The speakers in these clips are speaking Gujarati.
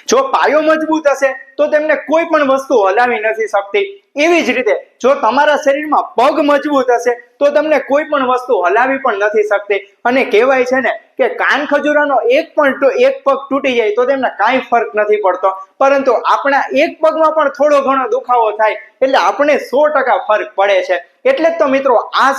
જો પાયો મજબૂત હશે તો તેમને કોઈ પણ વસ્તુ હલાવી નથી શકતી. એવી જ રીતે જો તમારા શરીરમાં પગ મજબૂત હશે તો તમને કોઈ પણ વસ્તુ હલાવી પણ નથી શકતી. અને કહેવાય છે ને કે કાન ખજૂરાનો એક પગ તૂટી જાય તો તેમને કાંઈ ફરક નથી પડતો, પરંતુ આપણા એક પગમાં પણ થોડો ઘણો દુખાવો થાય એટલે આપણે 100% ફરક પડે છે. એટલે જ તો મિત્રો આ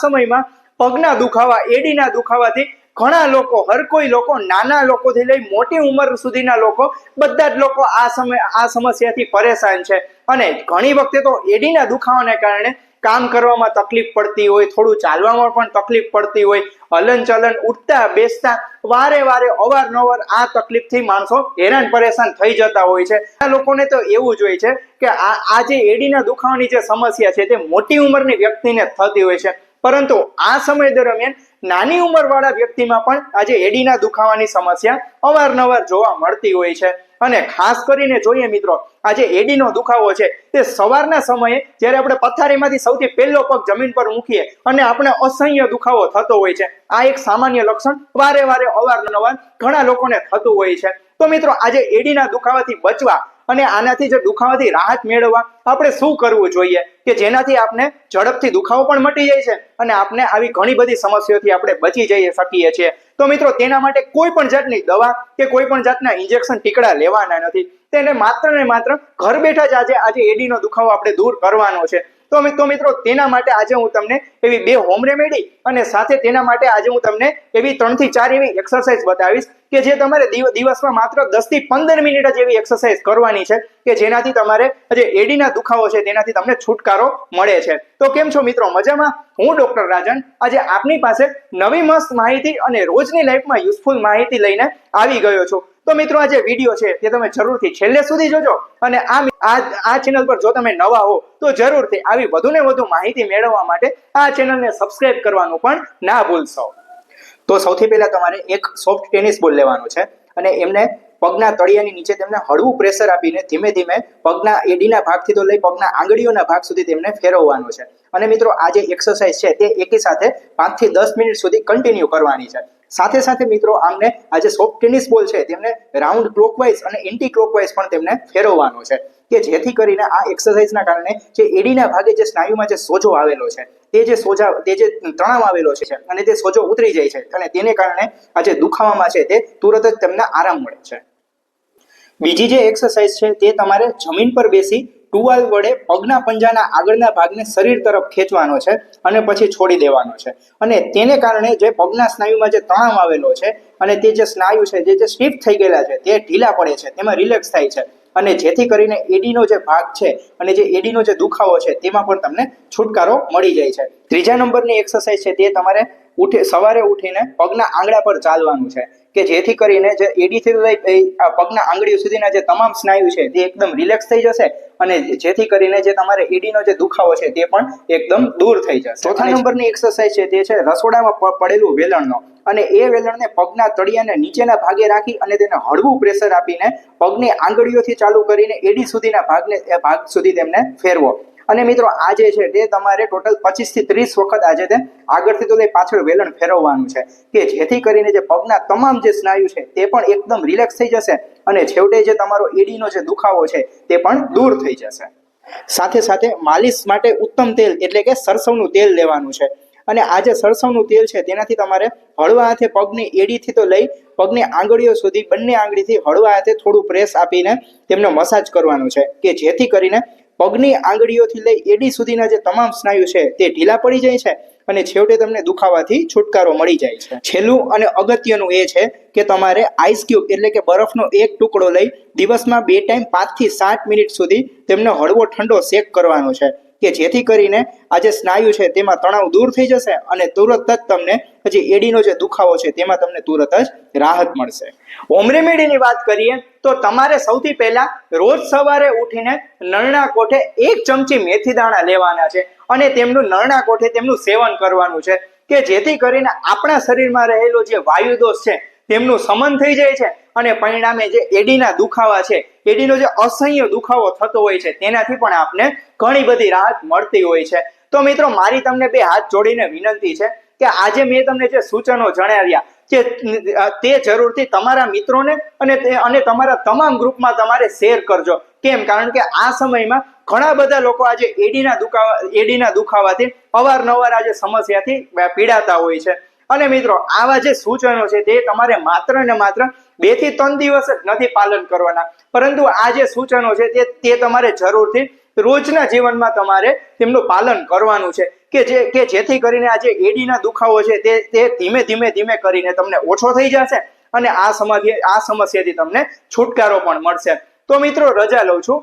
સમયમાં પગના દુખાવા, એડીના દુખાવાથી ઘણા લોકો, હર કોઈ લોકો, નાના લોકોથી લઈ મોટી ઉંમર સુધીના લોકો, બધા જ લોકો આ સમસ્યાથી પરેશાન છે. અને ઘણી વખતે તો એડીના દુખાવાને કારણે કામ કરવામાં તકલીફ પડતી હોય, થોડું ચાલવામાં પણ તકલીફ પડતી હોય, હલનચલન, ઉઠતા બેસતા વારે અવારનવાર આ તકલીફથી માણસો હેરાન પરેશાન થઈ જતા હોય છે. આ લોકોને તો એવું જ હોય છે કે આ જે એડીના દુખાવાની જે સમસ્યા છે તે મોટી ઉંમરની વ્યક્તિને થતી હોય છે, પરંતુ આ સમય દરમિયાન નાની ઉંમરવાળા વ્યક્તિમાં પણ આજે એડીના દુખાવાની સમસ્યા અવારનવાર જોવા મળતી હોય છે. અને ખાસ કરીને જોઈએ મિત્રો, આજે એડીનો દુખાવો છે તે સવારના સમયે જ્યારે આપણે પથારીમાંથી સૌથી પહેલો પગ જમીન પર મૂકીએ અને આપણે અસહ્ય દુખાવો થતો હોય છે. આ એક સામાન્ય લક્ષણ વારે અવારનવાર ઘણા લોકોને થતું હોય છે. તો મિત્રો આજે એડીના દુખાવાથી બચવા અને આનાથી જે દુખાવાથી રાહત મેળવવા આપણે શું કરવું જોઈએ કે જેનાથી આપણે ઝડપથી દુખાવો પણ મટી જાય છે અને આપણે આવી ઘણી બધી સમસ્યાઓથી આપણે બચી જઈ શકીએ છીએ. તો મિત્રો તેના માટે કોઈ પણ જાતની દવા કે કોઈ પણ જાતના ઇન્જેક્શન ટીકડા લેવાના નથી. તેને માત્ર ને માત્ર ઘર બેઠા જ આજે એડીનો દુખાવો આપણે દૂર કરવાનો છે. તો મિત્રો તેના માટે આજે હું તમને એવી 2 હોમ રેમેડી અને સાથે તેના માટે આજે હું તમને એવી 3 થી 4 એવી એક્સરસાઇઝ બતાવીશ કે જે તમારે દિવસમાં માત્ર 10 થી 15 મિનિટ જ એવી એક્સરસાઇઝ કરવાની છે કે જેનાથી તમારે જે એડીના દુખાવો છે તેનાથી તમને છુટકારો મળે છે. તો કેમ છો મિત્રો, મજામાં? હું ડોક્ટર રાજન આજે આપની પાસે નવી મસ્ત માહિતી અને રોજની લાઈફમાં યુઝફુલ માહિતી લઈને આવી ગયો છું. તો મિત્રો આ જે વિડીયો છે તે તમે જરૂરથી છેલ્લે સુધી જોજો અને આ ચેનલ પર જો તમે નવા હો તો જરૂરથી આવી વધુ ને વધુ માહિતી મેળવવા માટે આ ચેનલને સબસ્ક્રાઇબ કરવાનું પણ ના ભૂલશો. તો સૌથી પહેલા તમારે એક સોફ્ટ ટેનિસ બોલ લેવાનો છે અને એમને પગના તળિયાની નીચે તેમને હળવું પ્રેશર આપીને ધીમે ધીમે પગના એડીના ભાગથી તો લઈ પગના આંગળીઓના ભાગ સુધી તેમને ફેરવવાનું છે. અને મિત્રો આ જે એક્સરસાઇઝ છે તે એકી સાથે 5 થી 10 મિનિટ સુધી કન્ટિન્યુ કરવાની છે. સાથે સાથે મિત્રો આમને આ જે સોફ્ટ ટેનિસ બોલ છે તેમને રાઉન્ડ ક્લોકવાઇઝ અને એન્ટી ક્લોકવાઇઝ પણ તેમને ફેરવવાનું છે કે જેથી કરીને આ એક્સરસાઇઝના કારણે જે એડીના ભાગે જે સ્નાયુમાં જે સોજો આવેલો છે તે જે તણાવ આવેલો છે અને તે સોજો ઉતરી જાય છે અને તેને કારણે આ જે દુખાવામાં છે તે તુરત જ તેમને આરામ મળે છે. બીજી જે એક્સરસાઇઝ છે તે તમારે જમીન પર બેસી ટુવાલ વડે પગના પંજાના આગળના ભાગને શરીર તરફ ખેંચવાનો છે અને પછી છોડી દેવાનો છે. અને તેને કારણે જે પગના સ્નાયુમાં જે તણાવ આવેલો છે અને તે જે સ્નાયુ છે જે સ્ટીફ થઈ ગયેલા છે તે ઢીલા પડે છે, તેમાં રિલેક્સ થાય છે અને જેથી કરીને એડીનો જે ભાગ છે અને જે એડીનો જે દુખાવો છે તેમાં પણ તમને છુટકારો મળી જાય છે. ત્રીજા નંબરની એક્સરસાઇઝ છે તે તમારે સવારે ઉઠીને પગના આંગળા પર ચાલવાનું છે કે જેથી કરીને જે એડીથી લઈ પગના આંગળીઓ સુધીના જે તમામ સ્નાયુ છે તે એકદમ રિલેક્સ થઈ જશે અને જેથી કરીને જે તમારે એડીનો જે દુખાવો છે તે પણ એકદમ દૂર થઈ જશે. ચોથા નંબરની એક્સરસાઇઝ છે તે છે રસોડામાં પડેલું વેલણનો, અને એ વેલણને પગના તળિયાને નીચેના ભાગે રાખી અને તેને હળવું પ્રેશર આપીને પગની આંગળીઓથી ચાલુ કરીને એડી સુધીના ભાગ સુધી તેમને ફેરવો. અને મિત્રો આ જે છે તે તમારે ટોટલ 25 થી 30 વખત આજે તે આગળથી તો પાછળ વેલણ ફેરવવાનું છે કે જેથી કરીને જે પગના તમામ જે સ્નાયુ છે તે પણ એકદમ રિલેક્સ થઈ જશે અને છેવટે જે તમારો એડીનો જે દુખાવો છે તે પણ દૂર થઈ જશે. સાથે સાથે માલિશ માટે ઉત્તમ તેલ એટલે કે સરસવનું તેલ લેવાનું છે. અને આ જે સરસવનું તેલ છે તેનાથી તમારે હળવા હાથે પગની એડીથી તો લઈ પગની આંગળીઓ સુધી બંને આંગળીથી હળવા હાથે થોડું પ્રેસ આપીને તેમને મસાજ કરવાનું છે કે જેથી કરીને પગની આંગળીઓથી લઈ એડી સુધીના જે તમામ સ્નાયુ છે તે ઢીલા પડી જાય છે અને છેવટે તમને દુખાવાથી છુટકારો મળી જાય છે. છેલ્લું અને અગત્યનું એ છે કે તમારે આઈસ ક્યુબ એટલે કે બરફનો એક ટુકડો લઈ દિવસમાં 2 ટાઈમ 5 થી 7 મિનિટ સુધી તેમને હળવો ઠંડો શેક કરવાનો છે કે જેથી કરીને આ જે સ્નાયુ છે તેમાં તણાવ દૂર થઈ જશે અને તુરત જ તમને જે એડીનો જે દુખાવો છે તેમાં તમને તુરત જ રાહત મળશે. હોમ રેમેડીની વાત કરીએ તો તમારે સૌથી પહેલા રોજ સવારે ઉઠીને નળના કોઠે 1 ચમચી મેથી દાણા લેવાના છે અને તેમનું નળના કોઠે તેમનું સેવન કરવાનું છે કે જેથી કરીને આપણા શરીરમાં રહેલો જે વાયુ દોષ છે તેમનું શમન થઈ જાય છે અને પરિણામે જે એડીના દુખાવા છે, એડીનો જે અસહ્ય દુખાવો થતો હોય છે તેનાથી પણ આપને ઘણી બધી રાહત મળતી હોય છે. તો મિત્રો મારી તમને 2 હાથ જોડીને વિનંતી છે કે આજે મેં તમને જે સૂચનો જણાવ્યા કે તે જરૂરથી તમારા મિત્રોને અને તમારા તમામ ગ્રુપમાં તમારે શેર કરજો. કેમ? કારણ કે આ સમયમાં ઘણા બધા લોકો આજે એડીના દુખાવાથી અવારનવાર આજે સમસ્યાથી પીડાતા હોય છે. અને મિત્રો, આવા જે સૂચનો છે તે તમારે માત્ર ને માત્ર 2 થી 3 દિવસ જ નથી પાલન કરવાના, પરંતુ આ જે સૂચનો છે તે તમારે જરૂરથી રોજના જીવનમાં તમારે તેમનું પાલન કરવાનું છે, કે જેથી કરીને આ જે એડીના દુખાવો છે તે ધીમે ધીમે કરીને તમને ઓછો થઈ જશે અને આ સમસ્યાથી તમને છુટકારો પણ મળશે. તો મિત્રો, રજા લઉં છું.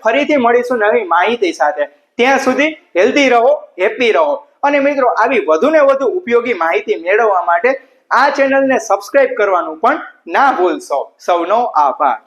ફરીથી મળીશું નવી માહિતી સાથે. ત્યાં સુધી હેલ્ધી રહો, હેપી રહો. અને મિત્રો, આવી વધુ ને વધુ ઉપયોગી માહિતી મેળવવા માટે આ ચેનલને સબસ્ક્રાઇબ કરવાનું પણ ના ભૂલશો. સૌનો આભાર.